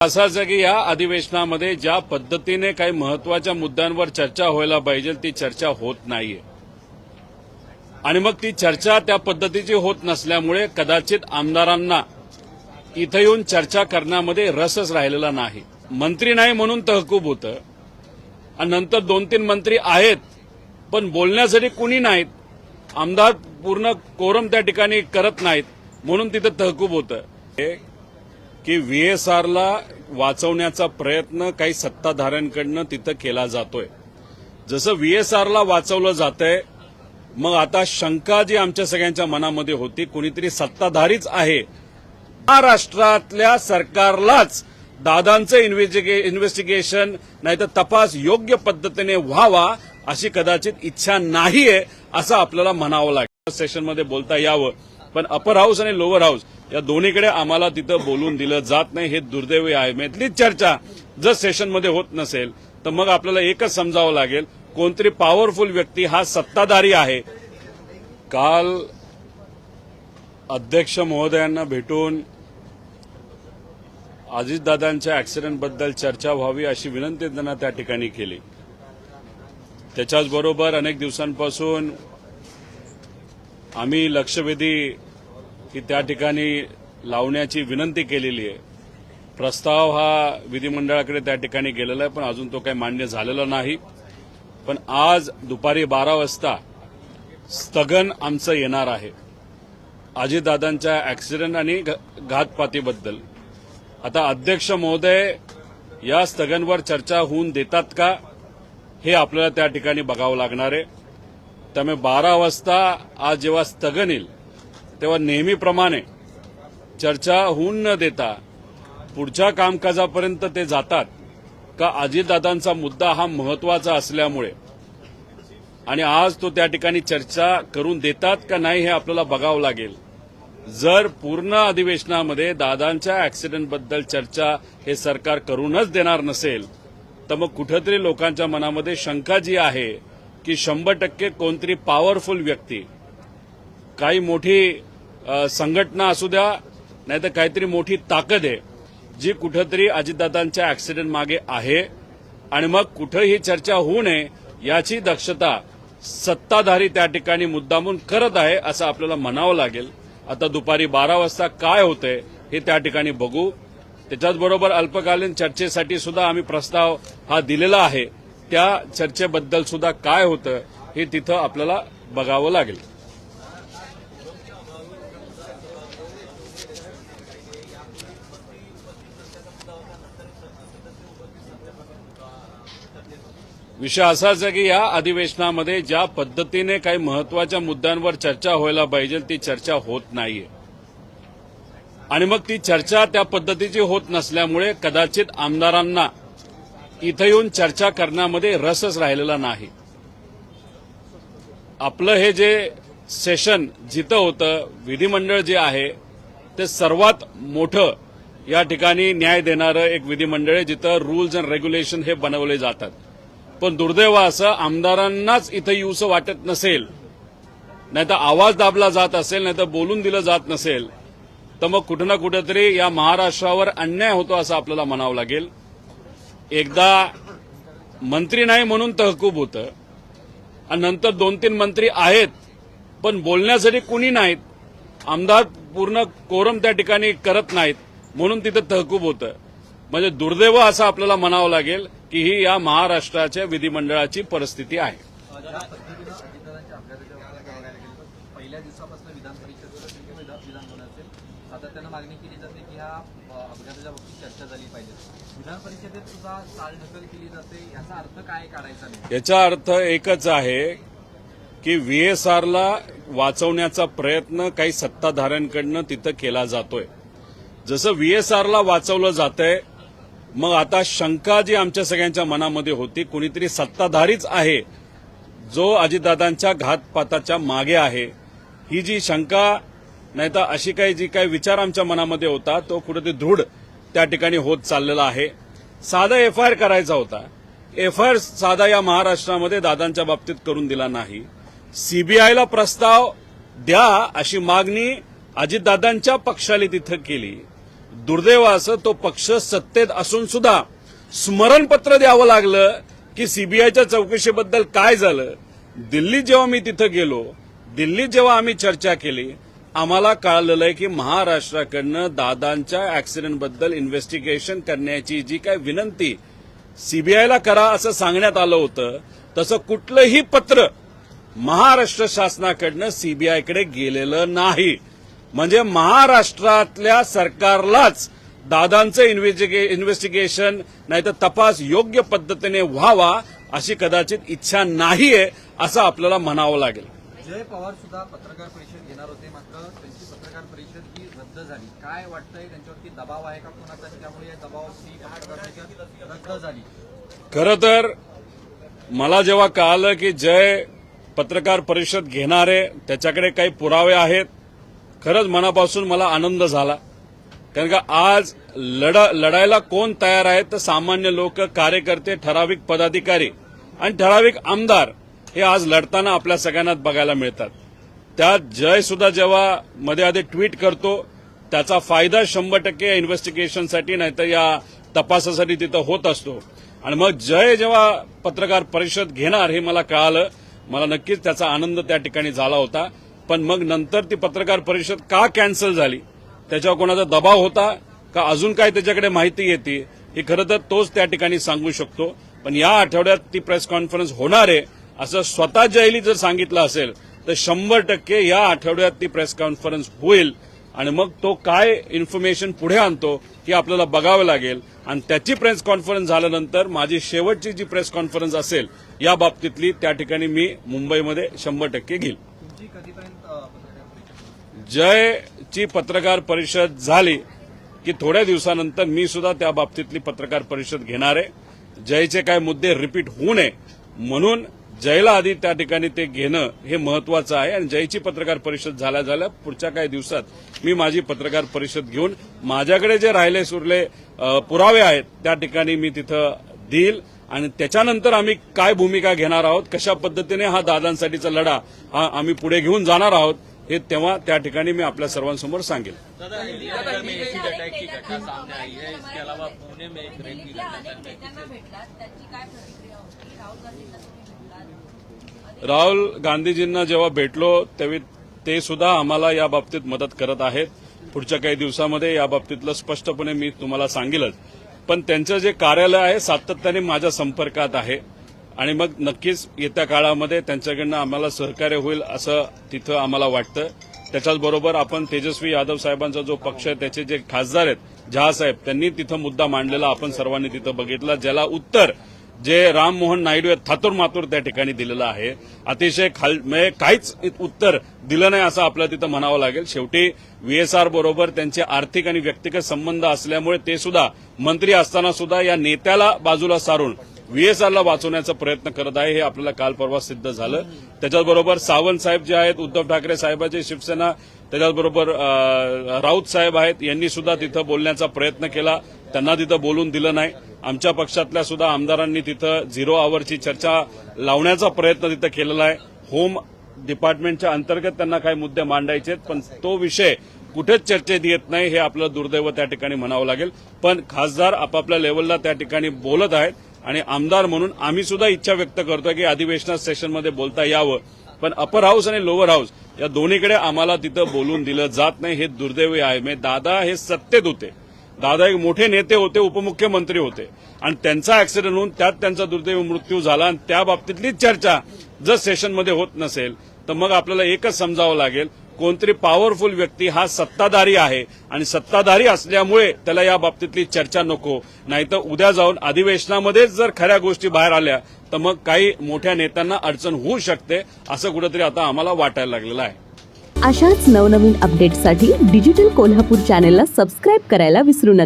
असाच आहे की या अधिवेशनामध्ये ज्या पद्धतीने काही महत्वाच्या मुद्द्यांवर चर्चा व्हायला पाहिजे ती चर्चा होत नाहीये आणि मग ती चर्चा त्या पद्धतीची होत नसल्यामुळे कदाचित आमदारांना इथे येऊन चर्चा करण्यामध्ये रसच राहिलेला नाही। मंत्री नाही म्हणून तहकूब होतं आणि नंतर 2-3 मंत्री आहेत पण बोलण्यासाठी कुणी नाहीत, आमदार पूर्ण कोरम त्या ठिकाणी करत नाहीत म्हणून तिथे तहकूब होतं की व्हीएसआरला वाचवण्याचा प्रयत्न काही सत्ताधाऱ्यांकडनं तिथं केला जातोय। जसं व्हीएसआरला वाचवलं जातंय मग आता शंका जी आमच्या सगळ्यांच्या मनामध्ये होती कुणीतरी सत्ताधारीच आहे, महाराष्ट्रातल्या सरकारलाच दादांचं इन्व्हेस्टिगेशन नाहीतर तपास योग्य पद्धतीने व्हावा अशी कदाचित इच्छा नाहीये असं आपल्याला म्हणावं लागेल। सेशनमध्ये बोलता यावं पण अपर हाऊस आणि लोअर हाऊस या दोन्हीकडे आम्हाला तिथं बोलून दिलं जात नाही, हे दुर्दैवी आहे। इथलीच चर्चा जर सेशनमध्ये होत नसेल तर मग आपल्याला एकच समजावं लागेल कोणतरी पॉवरफुल व्यक्ती हा सत्ताधारी आहे। काल अध्यक्ष महोदयांना भेटून अजितदादांच्या ऍक्सिडेंटबद्दल चर्चा व्हावी अशी विनंती त्यांना त्या ठिकाणी केली। त्याच्याचबरोबर अनेक दिवसांपासून आम्ही लक्षवेधी की त्या ठिकाणी लावण्याची विनंती केलेली आहे। प्रस्ताव हा विधिमंडळाकडे त्या ठिकाणी गेलेला आहे पण अजून तो काही मान्य झालेला नाही। पण आज दुपारी 12 वाजता स्थगन आमचं येणार आहे अजितदादांच्या ऍक्सिडेंट आणि घातपातीबद्दल। आता अध्यक्ष महोदय या स्थगनवर चर्चा होऊन देतात का हे आपल्याला त्या ठिकाणी बघावं लागणार आहे। त्यामुळे 12 वाजता आज जेव्हा स्थगन येईल तेव्हा नेहमीप्रमाणे चर्चा होऊन न देता पुढच्या कामकाजापर्यंत ते जातात का अजितदादांचा मुद्दा हा महत्वाचा असल्यामुळे आणि आज तो त्या ठिकाणी चर्चा करून देतात का नाही हे आपल्याला बघावं लागेल। जर पूर्ण अधिवेशनामध्ये दादांच्या ऍक्सिडेंटबद्दल चर्चा हे सरकार करूनच देणार नसेल तर मग कुठेतरी लोकांच्या मनामध्ये शंका जी आहे की 100% कोणतरी पॉवरफुल व्यक्ती, काही मोठी संघटना असू द्या नाहीतर काहीतरी मोठी ताकद आहे जी कुठेतरी अजितदादांच्या ऍक्सिडेंट मागे आहे आणि मग कुठेही चर्चा होऊ नये याची दक्षता सत्ताधारी त्या ठिकाणी मुद्दामून करत आहे असं आपल्याला म्हणावं लागेल। आता दुपारी 12 वाजता काय होतंय हे त्या ठिकाणी बघू। त्याच्याचबरोबर अल्पकालीन चर्चेसाठी सुद्धा आम्ही प्रस्ताव हा दिलेला आहे, त्या चर्चेबद्दल सुद्धा काय होतं हे तिथं आपल्याला बघावं लागेल। विषय असाच आहे की या अधिवेशनामध्ये ज्या पद्धतीने काही महत्वाच्या मुद्द्यांवर चर्चा व्हायला पाहिजे ती चर्चा होत नाहीये आणि मग ती चर्चा त्या पद्धतीची होत नसल्यामुळे कदाचित आमदारांना इथे येऊन चर्चा करण्यामध्ये रसच राहिलेला नाही। आपलं हे जे सेशन जिथं होतं विधिमंडळ जे आहे ते सर्वात मोठं या ठिकाणी न्याय देणारं एक विधिमंडळ आहे जिथं रूल्स अँड रेग्युलेशन हे बनवले जातात। पण दुर्दैव असं आमदारांनाच इथं येऊसं वाटत नसेल, नाहीतर आवाज दाबला जात असेल, नाहीतर बोलून दिलं जात नसेल तर मग कुठं ना कुठेतरी या महाराष्ट्रावर अन्याय होतो असं आपल्याला म्हणावं लागेल। एकदा मंत्री नाही म्हणून तहकूब होतं आणि नंतर 2-3 मंत्री आहेत पण बोलण्यासाठी कुणी नाहीत, आमदार पूर्ण कोरम त्या ठिकाणी करत नाहीत म्हणून तिथं तहकूब होतं। म्हणजे दुर्दैव असं आपल्याला म्हणावं लागेल की ही या महाराष्ट्राच्या विधिमंडळाची परिस्थिती आहे। पहिल्या दिवसापासून विधान परिषदेत सातत्यानं मागणी केली जाते की ह्या अपघाताच्या बाबतीत चर्चा झाली पाहिजे। विधान परिषदेत सुद्धा चालढकल केली जाते, याचा अर्थ काय काढायचा नाही? याचा अर्थ एकच आहे की व्हीएसआरला वाचवण्याचा प्रयत्न काही सत्ताधाऱ्यांकडनं तिथं केला जातोय। जसं व्हीएसआरला वाचवलं जातंय मग आता शंका जी आमच्या सगळ्यांच्या मनामध्ये होती कुणीतरी सत्ताधारीच आहे जो अजितदादांच्या घातपाताच्या मागे आहे, ही जी शंका नाहीतर अशी जी काही विचार आमच्या मनामध्ये होता तो कुठेतरी दृढ त्या ठिकाणी होत चाललेला आहे। साधा एफआयआर करायचा होता, एफआयआर साधा या महाराष्ट्रामध्ये दादांच्या बाबतीत करून दिला नाही। सीबीआयला प्रस्ताव द्या अशी मागणी अजितदादांच्या पक्षाने तिथं केली, दुर्दैव असं तो पक्ष सत्तेत असून सुद्धा स्मरणपत्र द्यावं लागलं की सीबीआयच्या चौकशीबद्दल काय झालं. दिल्लीत जेव्हा मी तिथं गेलो, दिल्लीत जेव्हा आम्ही चर्चा केली, आम्हाला कळलेलं की महाराष्ट्राकडनं दादांच्या ऍक्सिडेंटबद्दल इन्व्हेस्टिगेशन करण्याची जी काय विनंती सीबीआयला करा असं सांगण्यात आलं होतं, तसं कुठलंही पत्र महाराष्ट्र शासनाकडनं सीबीआयकडे गेलेलं नाही. म्हणजे महाराष्ट्रातल्या सरकारलाच दादांचं इन्व्हेस्टिगेशन नाही तर तपास योग्य पद्धतीने व्हावा अशी कदाचित इच्छा नाहीये असं आपल्याला म्हणावं लागेल. जय पवार सुद्धा पत्रकार परिषद घेणार होते, मात्र त्यांची पत्रकार परिषद ही रद्द झाली. काय वाटतंय, त्यांच्यावरती दबाव आहे का कोणाचा, त्यामुळे या दबावाची पत्रकार परिषद रद्द झाली? खरं तर मला जेव्हा कळालं की जय पत्रकार परिषद घेणारे त्याच्याकडे काही पुरावे आहेत, खरंच मनापासून मला आनंद झाला. कारण का आज लढायला कोण तयार आहे तर सामान्य लोक, कार्यकर्ते, ठराविक पदाधिकारी आणि ठराविक आमदार हे आज लढताना आपल्या सगळ्यांना बघायला मिळतात. त्यात जय सुद्धा जेव्हा मध्ये आधी ट्विट करतो त्याचा फायदा 100% या इन्व्हेस्टिगेशनसाठी नाही तर या तपासासाठी तिथं होत असतो. आणि मग जय जेव्हा पत्रकार परिषद घेणार हे मला कळालं, मला नक्कीच त्याचा आनंद त्या ठिकाणी झाला होता. पण मग नंतर ती पत्रकार परिषद का कॅन्सल झाली, त्याच्यावर कोणाचा दबाव होता का अजून काय त्याच्याकडे माहिती येते, हे खरं तर तोच त्या ठिकाणी सांगू शकतो. पण या आठवड्यात ती प्रेस कॉन्फरन्स होणार आहे असं स्वतः जयली जर सांगितलं असेल तर 100% या आठवड्यात ती प्रेस कॉन्फरन्स होईल. आणि मग तो काय इन्फॉर्मेशन पुढे आणतो हे आपल्याला बघावं लागेल. आणि त्याची प्रेस कॉन्फरन्स झाल्यानंतर माझी शेवटची जी प्रेस कॉन्फरन्स असेल या बाबतीतली त्या ठिकाणी मी मुंबईमध्ये 100% घेईल. तुमची कधीपर्यंत पत्रकार परिषद? जयची पत्रकार परिषद झाली की थोड्या दिवसानंतर मी सुद्धा त्या बाबतीतली पत्रकार परिषद घेणार आहे. जयचे काय मुद्दे रिपीट होऊ नये म्हणून जयला आधी त्या ठिकाणी ते घेणं हे महत्वाचं आहे. आणि जयची पत्रकार परिषद झाल्या पुढच्या काही दिवसात मी माझी पत्रकार परिषद घेऊन माझ्याकडे जे राहिले सुरले पुरावे आहेत त्या ठिकाणी मी तिथं देईल. आणि त्याच्यानंतर आम्ही काय भूमिका घेणार आहोत, कशा पद्धतीने हा दादांसाठीचा लढा हा आम्ही पुढे घेऊन जाणार आहोत हे तेव्हा त्या ठिकाणी मी आपल्या सर्वांसमोर सांगेल. राहुल गांधीजींना जेव्हा भेटलो तेव्हा ते सुद्धा आम्हाला या बाबतीत मदत करत आहेत. पुढच्या काही दिवसामध्ये या बाबतीतलं स्पष्टपणे मी तुम्हाला सांगेलच. पण त्यांचं जे कार्यालय आहे सातत्याने माझ्या संपर्कात आहे आणि मग नक्कीच येत्या काळामध्ये त्यांच्याकडनं आम्हाला सहकार्य होईल असं तिथं आम्हाला वाटतं. त्याच्याचबरोबर आपण तेजस्वी यादव साहेबांचा जो पक्ष आहे त्याचे जे खासदार आहेत झा साहेब त्यांनी तिथं मुद्दा मांडलेला आपण सर्वांनी तिथं बघितला, ज्याला उत्तर जे राममोहन नायडू आहेत थातूर मातूर त्या ठिकाणी दिलेलं आहे. अतिशय म्हणजे काहीच उत्तर दिलं नाही असं आपल्याला तिथं म्हणावं लागेल. शेवटी व्हीएसआर बरोबर त्यांचे आर्थिक आणि व्यक्तिगत संबंध असल्यामुळे ते सुद्धा मंत्री असताना सुद्धा या नेत्याला बाजूला सारून व्हीएसआरला वाचवण्याचा प्रयत्न करत आहे हे आपल्याला काल परवा सिद्ध झालं. त्याच्याचबरोबर सावंत साहेब जे आहेत, उद्धव ठाकरे साहेबांची शिवसेना, त्याच्याचबरोबर राऊत साहेब आहेत, यांनी सुद्धा तिथं बोलण्याचा प्रयत्न केला, त्यांना तिथं बोलून दिलं नाही. आमच्या पक्षातल्या सुद्धा आमदारांनी तिथं 0 आवरची चर्चा लावण्याचा प्रयत्न तिथं केलेला आहे. होम डिपार्टमेंटच्या अंतर्गत त्यांना काही मुद्दे मांडायचे आहेत पण तो विषय कुठेच चर्चेत येत नाही हे आपलं दुर्दैव त्या ठिकाणी म्हणावं लागेल. पण खासदार आपापल्या लेवलला त्या ठिकाणी बोलत आहेत आणि आमदार म्हणून आम्ही सुद्धा इच्छा व्यक्त करतोय की अधिवेशनात सेशनमध्ये बोलता यावं. पण अपर हाऊस आणि लोअर हाऊस या दोन्हीकडे आम्हाला तिथं बोलून दिलं जात नाही हे दुर्दैवी आहे. म्हणजे दादा हे सत्तेत होते, दादा एक मोठे नेते होते, उपमुख्यमंत्री होते आणि त्यांचा ऍक्सिडेंट होऊन त्यात त्यांचा दुर्दैवी मृत्यू झाला आणि त्या बाबतीतली चर्चा जर सेशनमध्ये होत नसेल तर मग आपल्याला एकच समजावं लागेल, कोणतरी पॉवरफुल व्यक्ती हा सत्ताधारी आहे आणि सत्ताधारी असल्यामुळे त्याला या बाबतीतली चर्चा नको. नाहीतर उद्या जाऊन अधिवेशनामध्येच जर खऱ्या गोष्टी बाहेर आल्या तर मग काही मोठ्या नेत्यांना अडचण होऊ शकते असं कुठेतरी आता आम्हाला वाटायला लागलेलं आहे. अशाच नवनवीन अपडेट्ससाठी डिजिटल कोल्हापूर चॅनेलला सबस्क्राईब करायला विसरू नका.